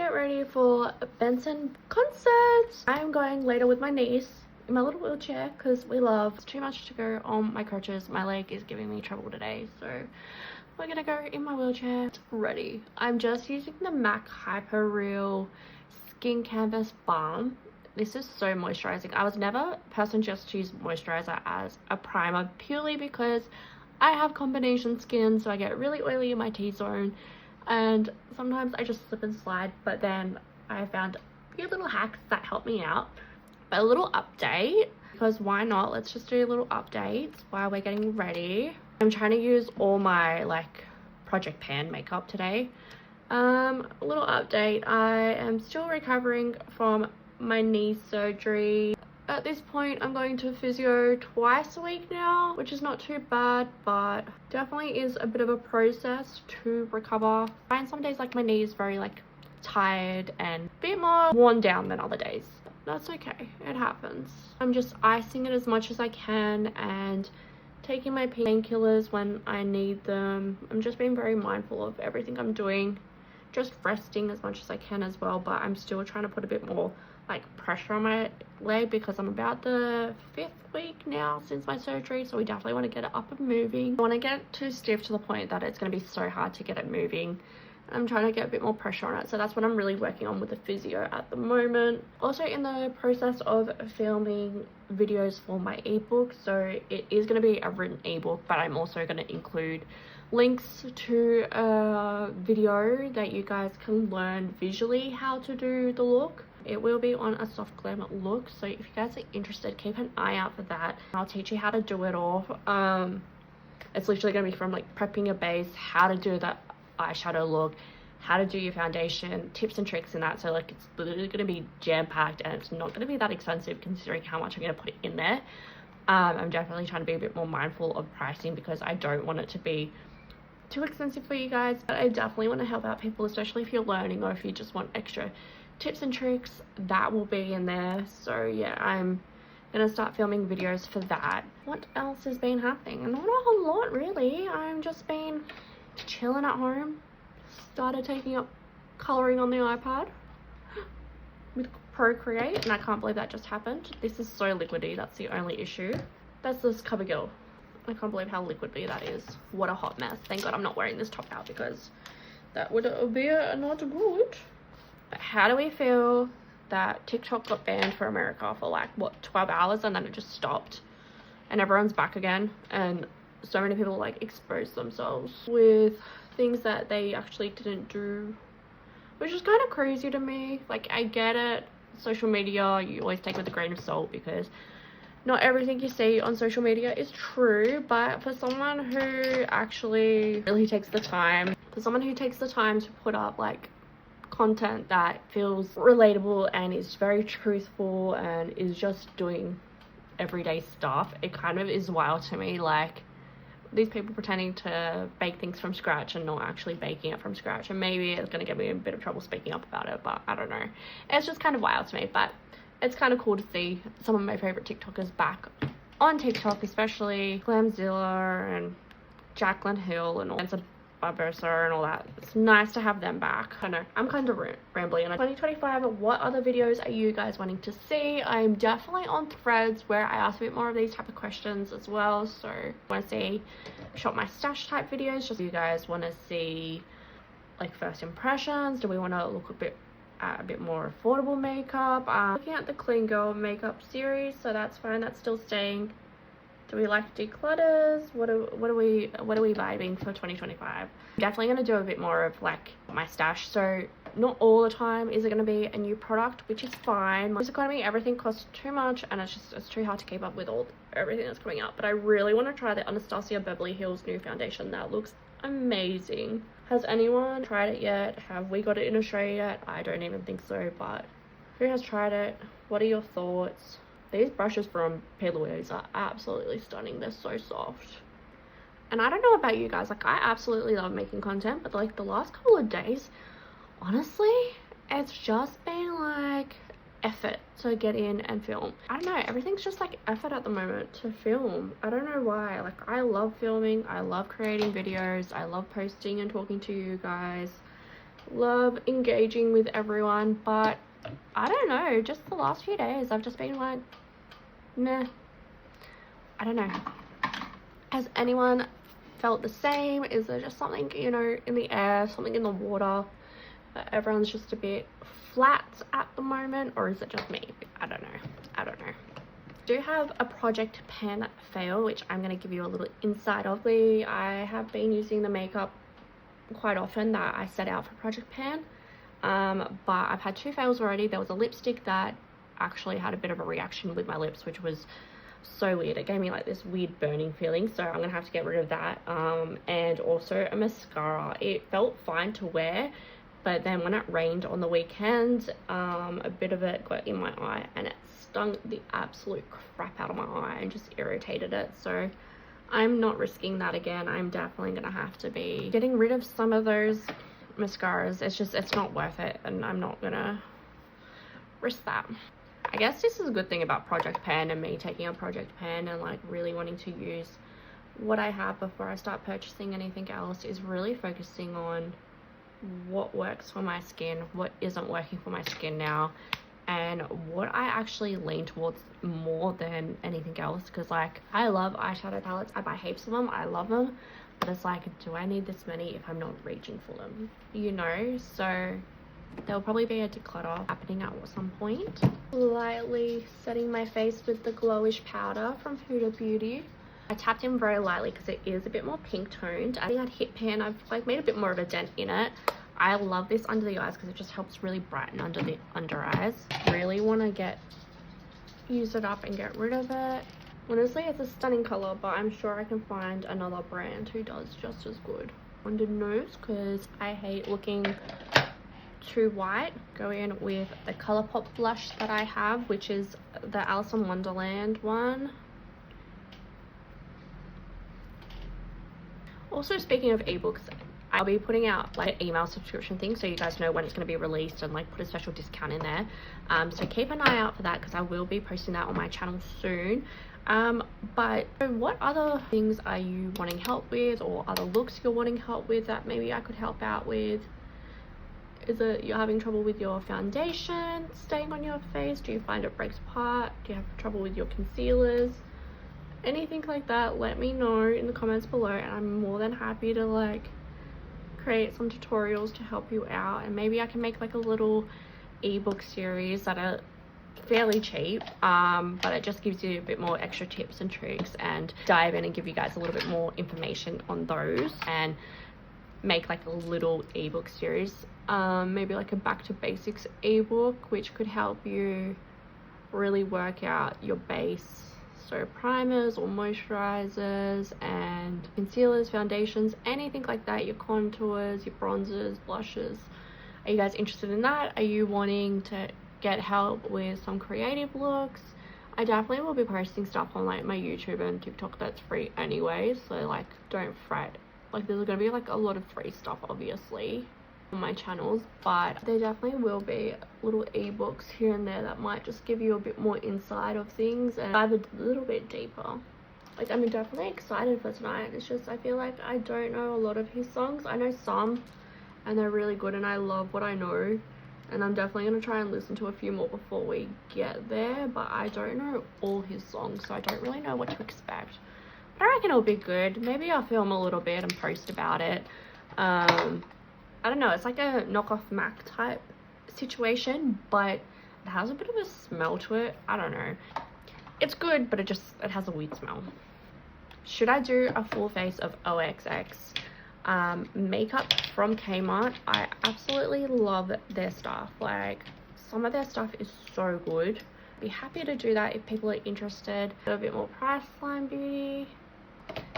get ready for a Benson concert. I'm going later with my niece in my little wheelchair because we love. It's too much to go on my crutches. My leg is giving me trouble today, so we're gonna go in my wheelchair. Ready. I'm just using the MAC Hyper Real Skin Canvas Balm. This is so moisturizing. I was never a person just to use moisturizer as a primer purely because I have combination skin, so I get really oily in my T-zone and sometimes I just slip and slide, but then I found a few little hacks that help me out. But a little update, because why not? Let's just do a little update while we're getting ready. I'm trying to use all my like Project Pan makeup today. A little update, I am still recovering from my knee surgery. At this point, I'm going to physio twice a week now, which is not too bad, but definitely is a bit of a process to recover. I find some days like my knee is very like tired and a bit more worn down than other days. That's okay, it happens. I'm just icing it as much as I can and taking my painkillers when I need them. I'm just being very mindful of everything I'm doing, just resting as much as I can as well, but I'm still trying to put a bit more like pressure on my leg because I'm about the 5th week now since my surgery, so we definitely want to get it up and moving. I want to get it too stiff to the point that it's going to be so hard to get it moving. I'm trying to get a bit more pressure on it, so that's what I'm really working on with the physio at the moment. Also in the process of filming videos for my ebook, so it is going to be a written ebook, but I'm also going to include links to a video that you guys can learn visually how to do the look. It will be on a Soft Glam look, so if you guys are interested, keep an eye out for that. I'll teach you how to do it all. It's literally going to be from like prepping your base, how to do that eyeshadow look, how to do your foundation, tips and tricks in that. So like it's literally going to be jam-packed and it's not going to be that expensive considering how much I'm going to put in there. I'm definitely trying to be a bit more mindful of pricing because I don't want it to be too expensive for you guys, but I definitely want to help out people, especially if you're learning or if you just want extra tips and tricks. That will be in there. So yeah, I'm gonna start filming videos for that. What else has been happening? Not a whole lot really. I'm just been chilling at home. Started taking up coloring on the iPad with Procreate, and I can't believe that just happened. This is so liquidy, that's the only issue. That's this CoverGirl. I can't believe how liquidy that is. What a hot mess. Thank God I'm not wearing this top out because that would be not good. But how do we feel that TikTok got banned for America for like what, 12 hours, and then it just stopped and everyone's back again, and so many people like exposed themselves with things that they actually didn't do, which is kind of crazy to me. Like, I get it, social media you always take with a grain of salt because not everything you see on social media is true, but for someone who actually really takes the time, to put up like content that feels relatable and is very truthful and is just doing everyday stuff, it kind of is wild to me. Like, these people pretending to bake things from scratch and not actually baking it from scratch, and maybe it's going to get me in a bit of trouble speaking up about it, but I don't know, it's just kind of wild to me. But it's kind of cool to see some of my favorite TikTokers back on TikTok, especially Glamzilla and Jaclyn Hill and all that, Barbosa and all that. It's nice to have them back. I know I'm kind of rambling. And 2025, what other videos are you guys wanting to see? I'm definitely on Threads where I ask a bit more of these type of questions as well. So want to see shop my stash type videos. Just you guys want to see like first impressions. Do we want to look at a bit more affordable makeup? Looking at the Clean Girl makeup series, so that's fine, that's still staying. Do we like declutters? What are we vibing for 2025? I'm definitely going to do a bit more of like my stash, so not all the time is it going to be a new product, which is fine. This economy, everything costs too much and it's too hard to keep up with everything that's coming out. But I really want to try the Anastasia Beverly Hills new foundation. That looks amazing. Has anyone tried it yet? Have we got it in Australia yet? I don't even think so, but who has tried it? What are your thoughts? These brushes from P. Louise are absolutely stunning. They're so soft. And I don't know about you guys, like I absolutely love making content, but like the last couple of days, honestly, it's just been like effort to get in and film. I don't know, everything's just like effort at the moment to film. I don't know why. Like, I love filming, I love creating videos, I love posting and talking to you guys. love engaging with everyone, but I don't know, just the last few days I've just been like, meh. I don't know. Has anyone felt the same? Is there just something, you know, in the air, something in the water, that everyone's just a bit flat at the moment? Or is it just me? I don't know. I do have a project pen fail, which I'm going to give you a little insight of. I have been using the makeup quite often that I set out for project pan, but I've had 2 fails already. There was a lipstick that actually had a bit of a reaction with my lips, which was so weird. It gave me like this weird burning feeling, so I'm gonna have to get rid of that. And also a mascara. It felt fine to wear, but then when it rained on the weekend, a bit of it got in my eye and it stung the absolute crap out of my eye and just irritated it. So I'm not risking that again. I'm definitely gonna have to be getting rid of some of those mascaras. It's not worth it, and I'm not gonna risk that. I guess this is a good thing about project pan and me taking a project pan and like really wanting to use what I have before I start purchasing anything else, is really focusing on what works for my skin, what isn't working for my skin now, and what I actually lean towards more than anything else. Because like, I love eyeshadow palettes. I buy heaps of them. I love them. But it's like, do I need this many if I'm not reaching for them? You know? So there'll probably be a declutter happening at some point. Lightly setting my face with the glowish powder from Huda Beauty. I tapped in very lightly because it is a bit more pink toned. I think I'd hit pan. I've like made a bit more of a dent in it. I love this under the eyes because it just helps really brighten under the under eyes. Really want to use it up and get rid of it. Honestly, it's a stunning color, but I'm sure I can find another brand who does just as good. Under nose, because I hate looking too white. Go in with the ColourPop blush that I have, which is the Alice in Wonderland one. Also, speaking of ebooks, I'll be putting out like an email subscription thing, so you guys know when it's going to be released, and like put a special discount in there. So keep an eye out for that, because I will be posting that on my channel soon. But what other things are you wanting help with, or other looks you're wanting help with that maybe I could help out with? Is it you're having trouble with your foundation staying on your face? Do you find it breaks apart? Do you have trouble with your concealers? Anything like that, let me know in the comments below, and I'm more than happy to like create some tutorials to help you out. And maybe I can make like a little ebook series that are fairly cheap, but it just gives you a bit more extra tips and tricks, and dive in and give you guys a little bit more information on those, and make like a little ebook series, maybe like a back to basics ebook, which could help you really work out your base. So primers or moisturizers and concealers, foundations, anything like that, your contours, your bronzers, blushes. Are you guys interested in that? Are you wanting to get help with some creative looks? I definitely will be posting stuff on like my YouTube and TikTok that's free anyway, so like don't fret. Like there's gonna be like a lot of free stuff obviously on my channels, but there definitely will be little ebooks here and there that might just give you a bit more insight of things and dive a little bit deeper. Like I'm definitely excited for tonight. It's just I feel like I don't know a lot of his songs. I know some and they're really good and I love what I know, and I'm definitely going to try and listen to a few more before we get there, but I don't know all his songs, so I don't really know what to expect. But I reckon it'll be good. Maybe I'll film a little bit and post about it. I don't know, it's like a knockoff Mac type situation, but it has a bit of a smell to it. I don't know. It's good, but it has a weird smell. Should I do a full face of OXX makeup from Kmart? I absolutely love their stuff. Like some of their stuff is so good. Be happy to do that if people are interested. A bit more Priceline Beauty.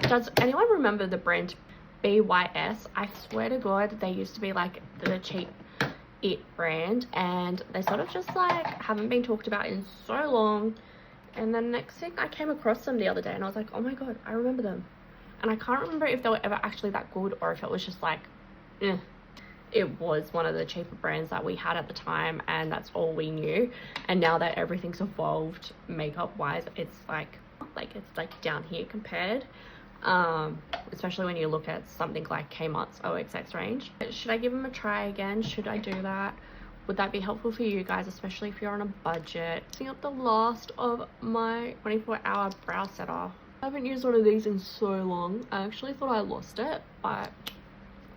Does anyone remember the brand BYS? I swear to God, they used to be like the cheap it brand, and they sort of just like haven't been talked about in so long. And then next thing, I came across them the other day and I was like, oh my God, I remember them. And I can't remember if they were ever actually that good, or if it was just like it was one of the cheaper brands that we had at the time and that's all we knew. And now that everything's evolved makeup wise, it's like down here compared. especially when you look at something like Kmart's OXX range. Should I give them a try again? Should I do that? Would that be helpful for you guys, especially if you're on a budget? Setting up the last of my 24-hour brow setter. I haven't used one of these in so long. I actually thought I lost it, but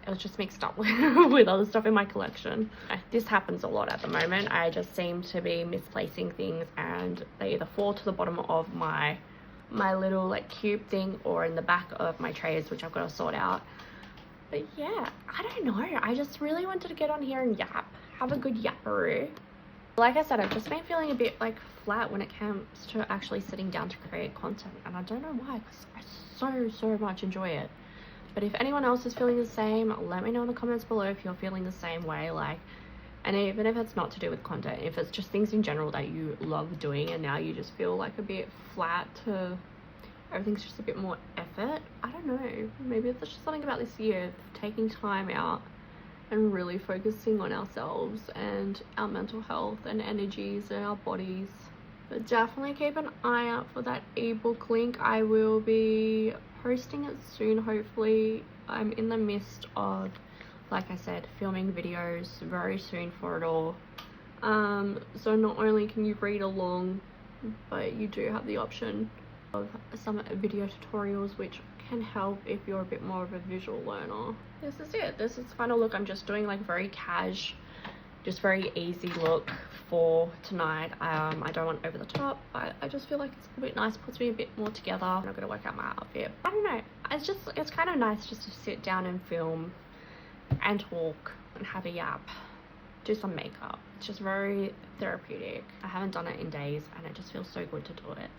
it was just mixed up with other stuff in my collection. This happens a lot at the moment. I just seem to be misplacing things, and they either fall to the bottom of my little like cube thing or in the back of my trays, which I've got to sort out. But yeah, I don't know. I just really wanted to get on here and have a good yapperoo. Like I said, I've just been feeling a bit like flat when it comes to actually sitting down to create content, and I don't know why, because I so much enjoy it. But if anyone else is feeling the same, let me know in the comments below if you're feeling the same way. Like, and even if it's not to do with content, if it's just things in general that you love doing and now you just feel like a bit flat to everything's just a bit more effort. I don't know, maybe it's just something about this year, taking time out and really focusing on ourselves and our mental health and energies and our bodies. But definitely keep an eye out for that ebook link. I will be posting it soon, hopefully. I'm in the midst of, like I said, filming videos very soon for it all. So not only can you read along, but you do have the option of some video tutorials, which can help if you're a bit more of a visual learner. This is it. This is the final look. I'm just doing like very cash, just very easy look for tonight. I don't want over the top, but I just feel like it's a bit nice, puts me a bit more together. I'm not gonna work out my outfit. I don't know, it's kind of nice just to sit down and film and talk and have a yap, do some makeup. It's just very therapeutic. I haven't done it in days and it just feels so good to do it.